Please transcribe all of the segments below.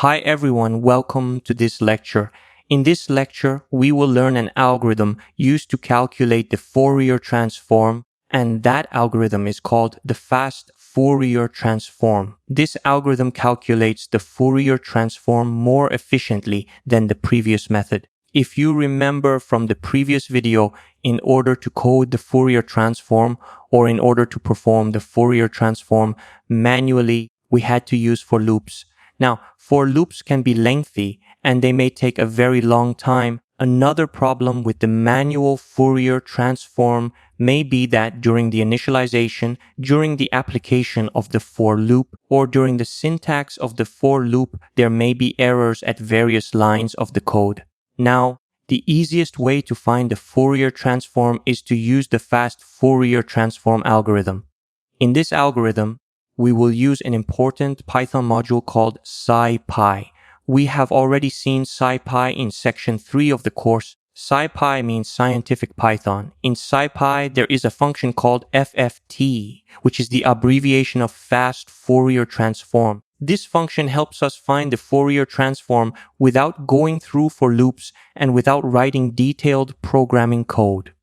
Hi everyone, welcome to this lecture. In this lecture, we will learn an algorithm used to calculate the Fourier transform, and that algorithm is called the Fast Fourier Transform. This algorithm calculates the Fourier transform more efficiently than the previous method. If you remember from the previous video, in order to code the Fourier transform or in order to perform the Fourier transform manually, we had to use for loops. Now, for loops can be lengthy and they may take a very long time. Another problem with the manual Fourier transform may be that during the initialization, during the application of the for loop, or during the syntax of the for loop, there may be errors at various lines of the code. Now, the easiest way to find the Fourier transform is to use the Fast Fourier Transform algorithm. In this algorithm, we will use an important Python module called SciPy. We have already seen SciPy in section 3 of the course. SciPy means scientific Python. In SciPy, there is a function called FFT, which is the abbreviation of Fast Fourier Transform. This function helps us find the Fourier transform without going through for loops and without writing detailed programming code.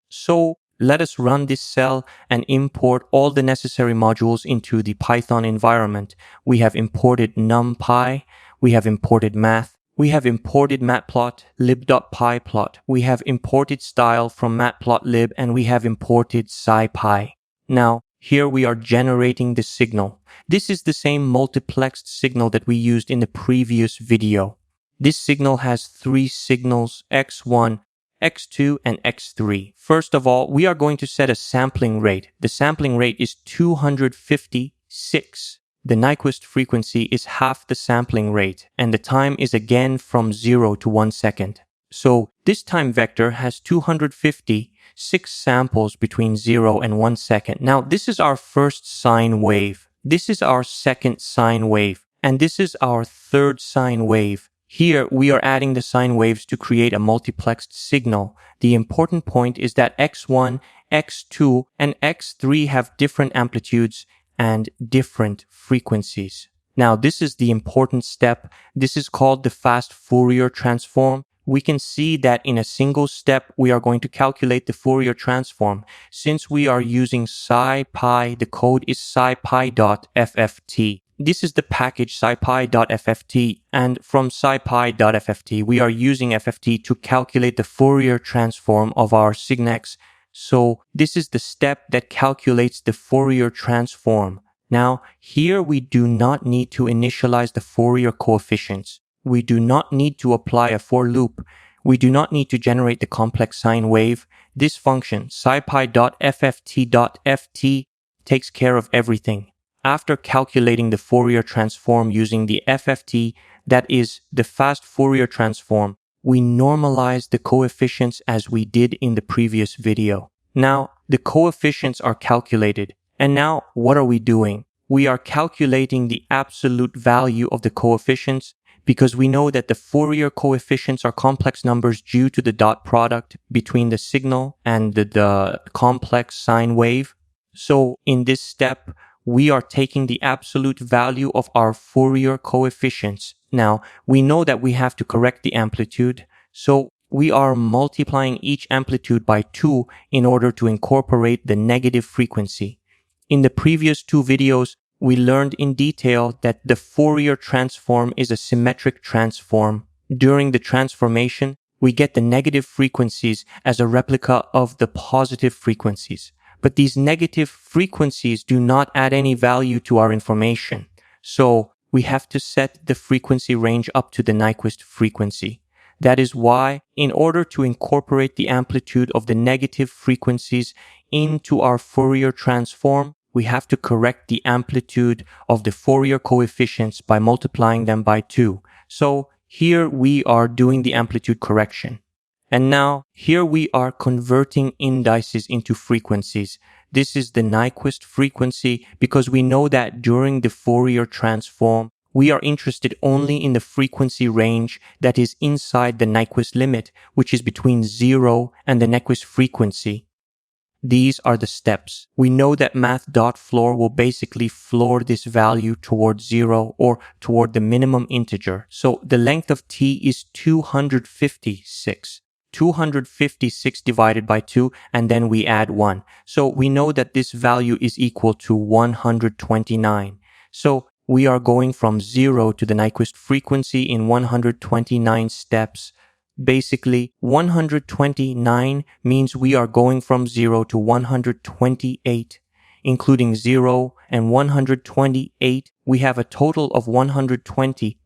So, let us run this cell and import all the necessary modules into the Python environment. We have imported NumPy, we have imported math, we have imported matplot, lib.pyplot, we have imported style from matplotlib, and we have imported SciPy. Now, here we are generating the signal. This is the same multiplexed signal that we used in the previous video. This signal has 3 signals, x1, x2, and x3. First of all, we are going to set a sampling rate. The sampling rate is 256. The Nyquist frequency is half the sampling rate, and the time is again from 0 to 1 second. So this time vector has 256 samples between 0 and 1 second. Now, this is our first sine wave. This is our second sine wave, and this is our third sine wave. Here, we are adding the sine waves to create a multiplexed signal. The important point is that x1, x2, and x3 have different amplitudes and different frequencies. Now, this is the important step. This is called the Fast Fourier Transform. We can see that in a single step, we are going to calculate the Fourier transform. Since we are using SciPy, the code is scipy.fft. This is the package scipy.fft, and from scipy.fft, we are using FFT to calculate the Fourier transform of our signex. So this is the step that calculates the Fourier transform. Now, here we do not need to initialize the Fourier coefficients. We do not need to apply a for loop. We do not need to generate the complex sine wave. This function, scipy.fft.ft, takes care of everything. After calculating the Fourier transform using the FFT, that is the Fast Fourier Transform, we normalize the coefficients as we did in the previous video. Now, the coefficients are calculated. And now, what are we doing? We are calculating the absolute value of the coefficients because we know that the Fourier coefficients are complex numbers due to the dot product between the signal and the complex sine wave. So, in this step, we are taking the absolute value of our Fourier coefficients. Now, we know that we have to correct the amplitude, so we are multiplying each amplitude by 2 in order to incorporate the negative frequency. In the previous 2 videos, we learned in detail that the Fourier transform is a symmetric transform. During the transformation, we get the negative frequencies as a replica of the positive frequencies. But these negative frequencies do not add any value to our information. So we have to set the frequency range up to the Nyquist frequency. That is why, in order to incorporate the amplitude of the negative frequencies into our Fourier transform, we have to correct the amplitude of the Fourier coefficients by multiplying them by 2. So here we are doing the amplitude correction. And now, here we are converting indices into frequencies. This is the Nyquist frequency because we know that during the Fourier transform, we are interested only in the frequency range that is inside the Nyquist limit, which is between 0 and the Nyquist frequency. These are the steps. We know that math.floor will basically floor this value toward 0 or toward the minimum integer. So the length of t is 256. 256 divided by 2, and then we add 1. So we know that this value is equal to 129. So we are going from 0 to the Nyquist frequency in 129 steps. Basically, 129 means we are going from 0 to 128. Including 0 and 128, we have a total of 129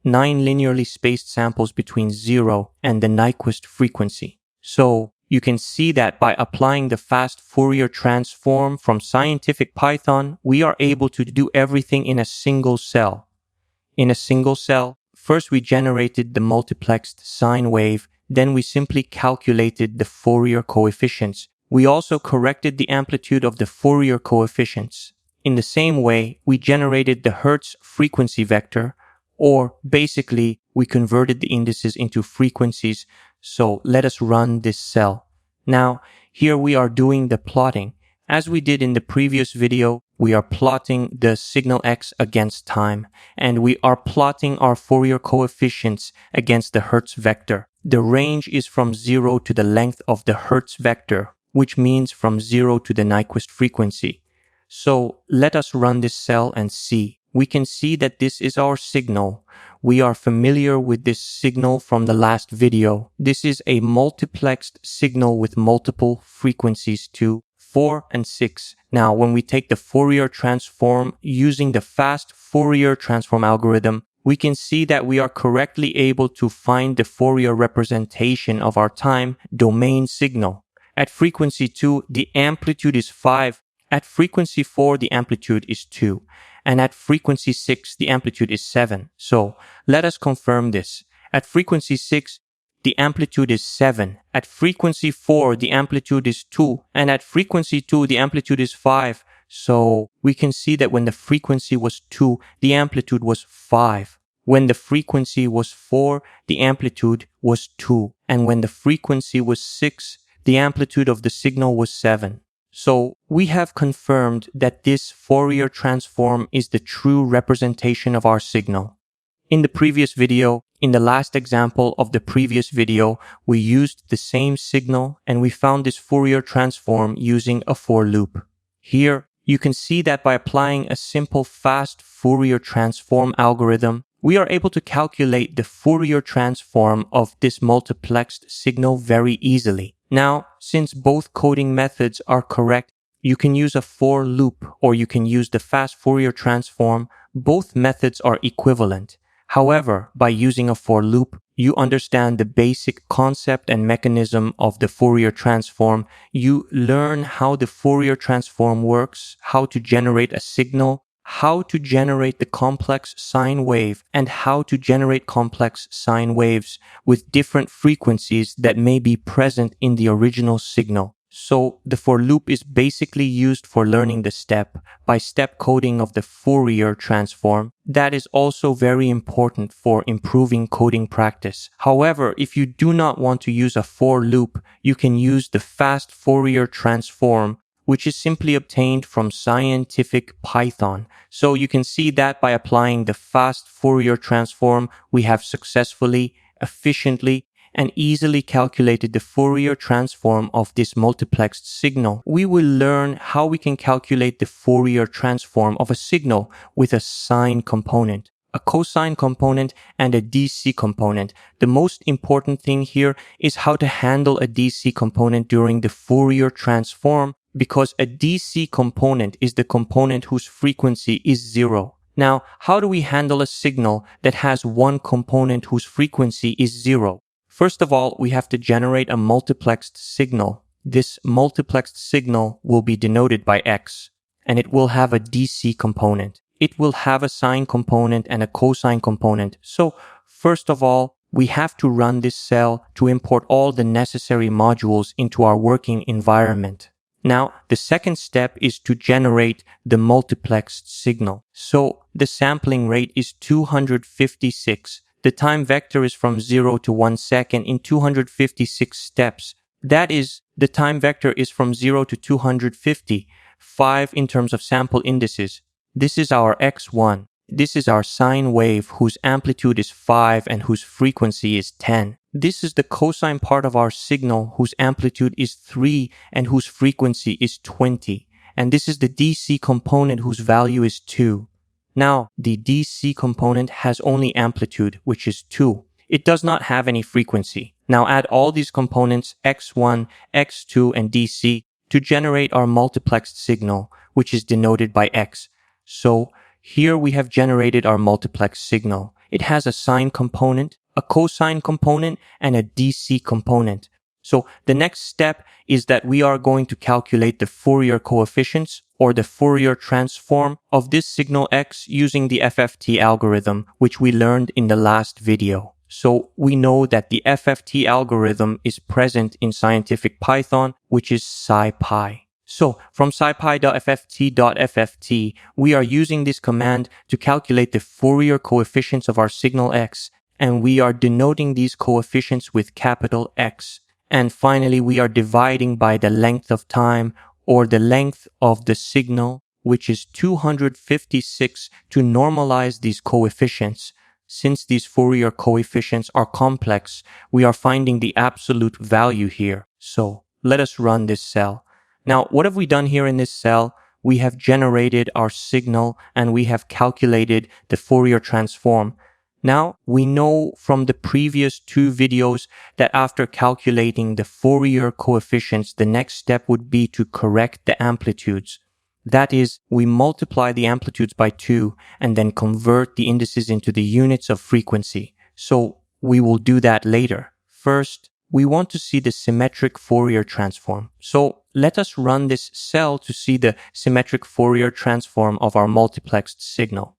linearly spaced samples between 0 and the Nyquist frequency. So you can see that by applying the fast Fourier transform from scientific Python, we are able to do everything in a single cell. In a single cell, first we generated the multiplexed sine wave, then we simply calculated the Fourier coefficients. We also corrected the amplitude of the Fourier coefficients. In the same way, we generated the Hertz frequency vector, or basically, we converted the indices into frequencies. So let us run this cell. Now, here we are doing the plotting. As we did in the previous video, we are plotting the signal x against time, and we are plotting our Fourier coefficients against the Hertz vector. The range is from 0 to the length of the Hertz vector, which means from 0 to the Nyquist frequency. So let us run this cell and see. We can see that this is our signal. We are familiar with this signal from the last video. This is a multiplexed signal with multiple frequencies 2, 4, and 6. Now, when we take the Fourier transform using the Fast Fourier Transform algorithm, we can see that we are correctly able to find the Fourier representation of our time domain signal. At frequency 2, the amplitude is 5. At frequency 4, the amplitude is 2. And at frequency 6, the amplitude is 7. So let us confirm this. At frequency 6, the amplitude is 7. At frequency 4, the amplitude is 2. And at frequency 2, the amplitude is 5. So we can see that when the frequency was 2, the amplitude was 5. When the frequency was 4, the amplitude was 2. And when the frequency was 6, the amplitude of the signal was 7. So we have confirmed that this Fourier transform is the true representation of our signal. In the previous video, in the last example of the previous video, we used the same signal and we found this Fourier transform using a for loop. Here, you can see that by applying a simple fast Fourier transform algorithm, we are able to calculate the Fourier transform of this multiplexed signal very easily. Now, since both coding methods are correct, you can use a for loop or you can use the fast Fourier transform. Both methods are equivalent. However, by using a for loop, you understand the basic concept and mechanism of the Fourier transform. You learn how the Fourier transform works, how to generate a signal, how to generate the complex sine wave, and how to generate complex sine waves with different frequencies that may be present in the original signal. So the for loop is basically used for learning the step-by-step coding of the Fourier transform. That is also very important for improving coding practice. However, if you do not want to use a for loop, you can use the fast Fourier transform, which is simply obtained from scientific Python. So you can see that by applying the fast Fourier transform, we have successfully, efficiently, and easily calculated the Fourier transform of this multiplexed signal. We will learn how we can calculate the Fourier transform of a signal with a sine component, a cosine component, and a DC component. The most important thing here is how to handle a DC component during the Fourier transform, because a DC component is the component whose frequency is 0. Now, how do we handle a signal that has one component whose frequency is 0? First of all, we have to generate a multiplexed signal. This multiplexed signal will be denoted by X, and it will have a DC component. It will have a sine component and a cosine component. So, first of all, we have to run this cell to import all the necessary modules into our working environment. Now, the second step is to generate the multiplexed signal. So, the sampling rate is 256. The time vector is from 0 to 1 second in 256 steps. That is The time vector is from 0 to 250, 5 in terms of sample indices. This is our x1. This is our sine wave whose amplitude is 5 and whose frequency is 10. This is the cosine part of our signal whose amplitude is 3 and whose frequency is 20. And this is the DC component whose value is 2. Now, the DC component has only amplitude, which is 2. It does not have any frequency. Now add all these components, x1, x2, and DC, to generate our multiplexed signal, which is denoted by x. So here we have generated our multiplexed signal. It has a sine component, a cosine component, and a DC component. So the next step is that we are going to calculate the Fourier coefficients or the Fourier transform of this signal x using the FFT algorithm, which we learned in the last video. So we know that the FFT algorithm is present in scientific Python, which is scipy. So from scipy.fft.fft, we are using this command to calculate the Fourier coefficients of our signal x, and we are denoting these coefficients with capital X. And finally, we are dividing by the length of time or the length of the signal, which is 256, to normalize these coefficients. Since these Fourier coefficients are complex, we are finding the absolute value here. So let us run this cell. Now, what have we done here in this cell? We have generated our signal and we have calculated the Fourier transform. Now, we know from the previous 2 videos that after calculating the Fourier coefficients, the next step would be to correct the amplitudes. That is, we multiply the amplitudes by 2 and then convert the indices into the units of frequency. So we will do that later. First, we want to see the symmetric Fourier transform. So let us run this cell to see the symmetric Fourier transform of our multiplexed signal.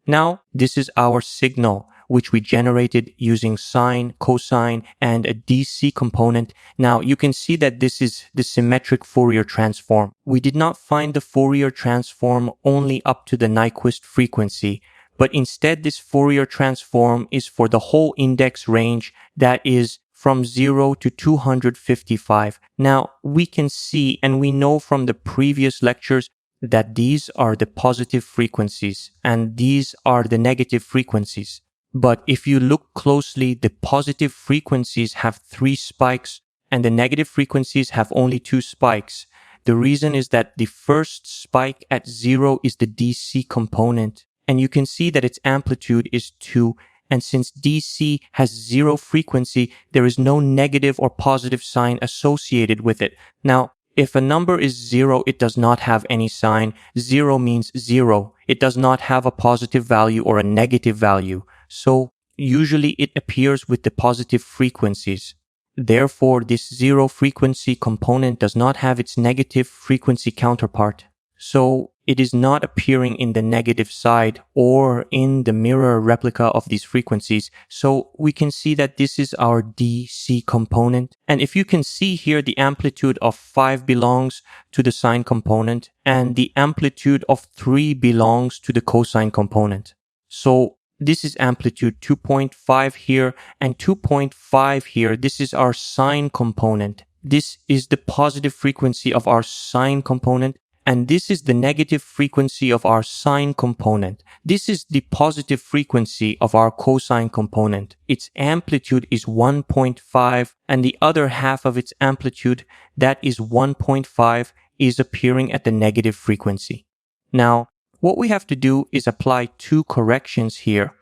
Now, this is our signal, which we generated using sine, cosine, and a DC component. Now, you can see that this is the symmetric Fourier transform. We did not find the Fourier transform only up to the Nyquist frequency, but instead this Fourier transform is for the whole index range, that is from 0 to 255. Now, we can see and we know from the previous lectures that these are the positive frequencies and these are the negative frequencies. But if you look closely, the positive frequencies have 3 spikes and the negative frequencies have only 2 spikes. The reason is that the first spike at 0 is the DC component, and you can see that its amplitude is 2. And since DC has 0 frequency, there is no negative or positive sign associated with it. Now, if a number is 0, it does not have any sign. 0 means 0. It does not have a positive value or a negative value. So usually it appears with the positive frequencies. Therefore, this 0 frequency component does not have its negative frequency counterpart. So it is not appearing in the negative side or in the mirror replica of these frequencies. So we can see that this is our DC component. And if you can see here, the amplitude of 5 belongs to the sine component and the amplitude of 3 belongs to the cosine component. So this is amplitude 2.5 here and 2.5 here. This is our sine component. This is the positive frequency of our sine component. And this is the negative frequency of our sine component. This is the positive frequency of our cosine component. Its amplitude is 1.5 and the other half of its amplitude, that is 1.5, is appearing at the negative frequency. Now, what we have to do is apply 2 corrections here.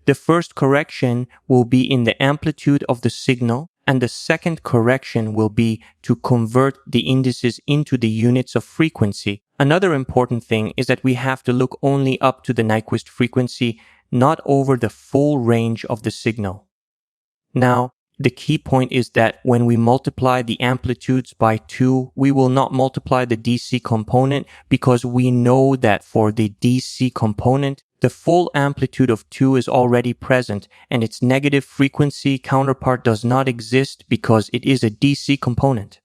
The first correction will be in the amplitude of the signal, and the second correction will be to convert the indices into the units of frequency. Another important thing is that we have to look only up to the Nyquist frequency, not over the full range of the signal. Now, the key point is that when we multiply the amplitudes by 2, we will not multiply the DC component because we know that for the DC component, the full amplitude of 2 is already present and its negative frequency counterpart does not exist because it is a DC component.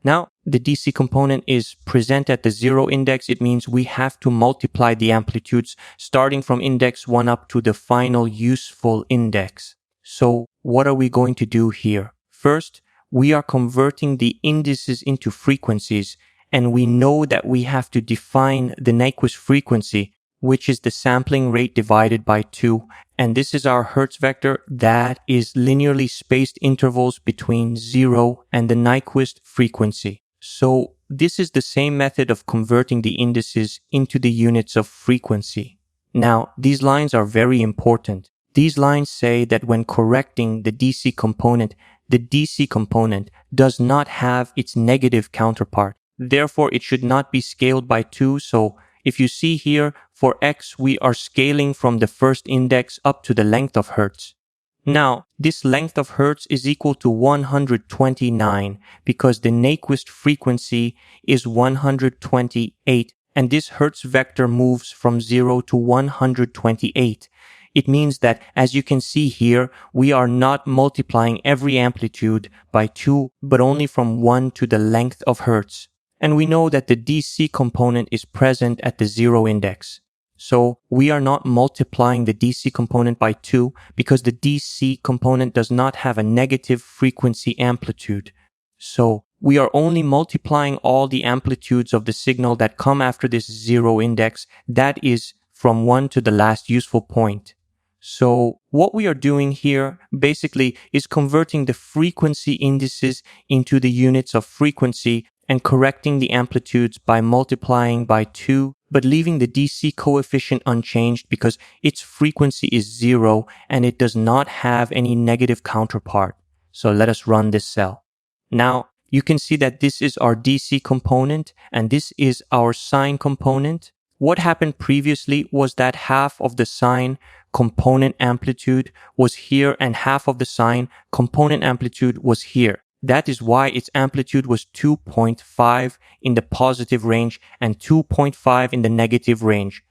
Now, the DC component is present at the 0 index. It means we have to multiply the amplitudes starting from index 1 up to the final useful index. So what are we going to do here? First, we are converting the indices into frequencies, and we know that we have to define the Nyquist frequency, which is the sampling rate divided by 2, and this is our Hertz vector that is linearly spaced intervals between 0 and the Nyquist frequency. So this is the same method of converting the indices into the units of frequency. Now, these lines are very important. These lines say that when correcting the DC component does not have its negative counterpart. Therefore, it should not be scaled by 2. So if you see here, for x, we are scaling from the first index up to the length of Hertz. Now, this length of Hertz is equal to 129 because the Nyquist frequency is 128, and this Hertz vector moves from 0 to 128. It means that, as you can see here, we are not multiplying every amplitude by 2, but only from 1 to the length of Hertz. And we know that the DC component is present at the 0 index. So we are not multiplying the DC component by 2 because the DC component does not have a negative frequency amplitude. So we are only multiplying all the amplitudes of the signal that come after this 0 index, that is from 1 to the last useful point. So what we are doing here basically is converting the frequency indices into the units of frequency and correcting the amplitudes by multiplying by 2, but leaving the DC coefficient unchanged because its frequency is 0 and it does not have any negative counterpart. So let us run this cell. Now, you can see that this is our DC component and this is our sine component. What happened previously was that half of the sine component amplitude was here and half of the sine component amplitude was here. That is why its amplitude was 2.5 in the positive range and 2.5 in the negative range.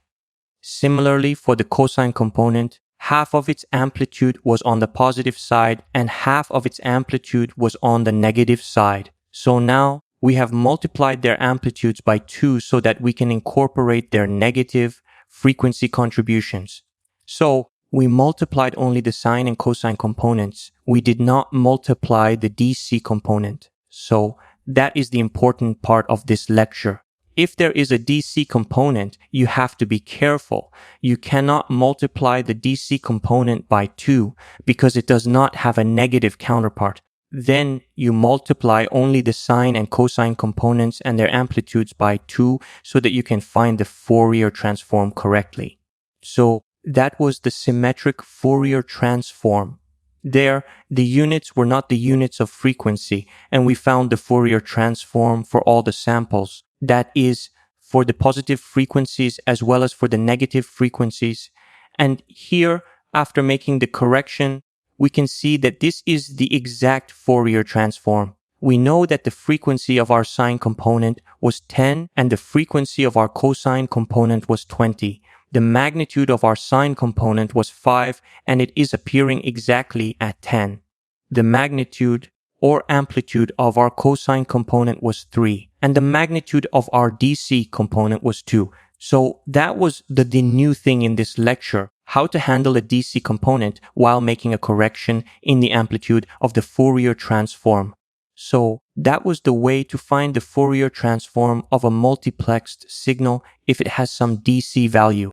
Similarly, for the cosine component, half of its amplitude was on the positive side and half of its amplitude was on the negative side. So now we have multiplied their amplitudes by 2 so that we can incorporate their negative frequency contributions. So we multiplied only the sine and cosine components. We did not multiply the DC component. So that is the important part of this lecture. If there is a DC component, you have to be careful. You cannot multiply the DC component by 2 because it does not have a negative counterpart. Then you multiply only the sine and cosine components and their amplitudes by 2 so that you can find the Fourier transform correctly. So that was the symmetric Fourier transform. There, the units were not the units of frequency, and we found the Fourier transform for all the samples. That is, for the positive frequencies as well as for the negative frequencies. And here, after making the correction, we can see that this is the exact Fourier transform. We know that the frequency of our sine component was 10 and the frequency of our cosine component was 20. The magnitude of our sine component was 5 and it is appearing exactly at 10. The magnitude or amplitude of our cosine component was 3 and the magnitude of our DC component was 2. So that was the new thing in this lecture, how to handle a DC component while making a correction in the amplitude of the Fourier transform. So that was the way to find the Fourier transform of a multiplexed signal if it has some DC value.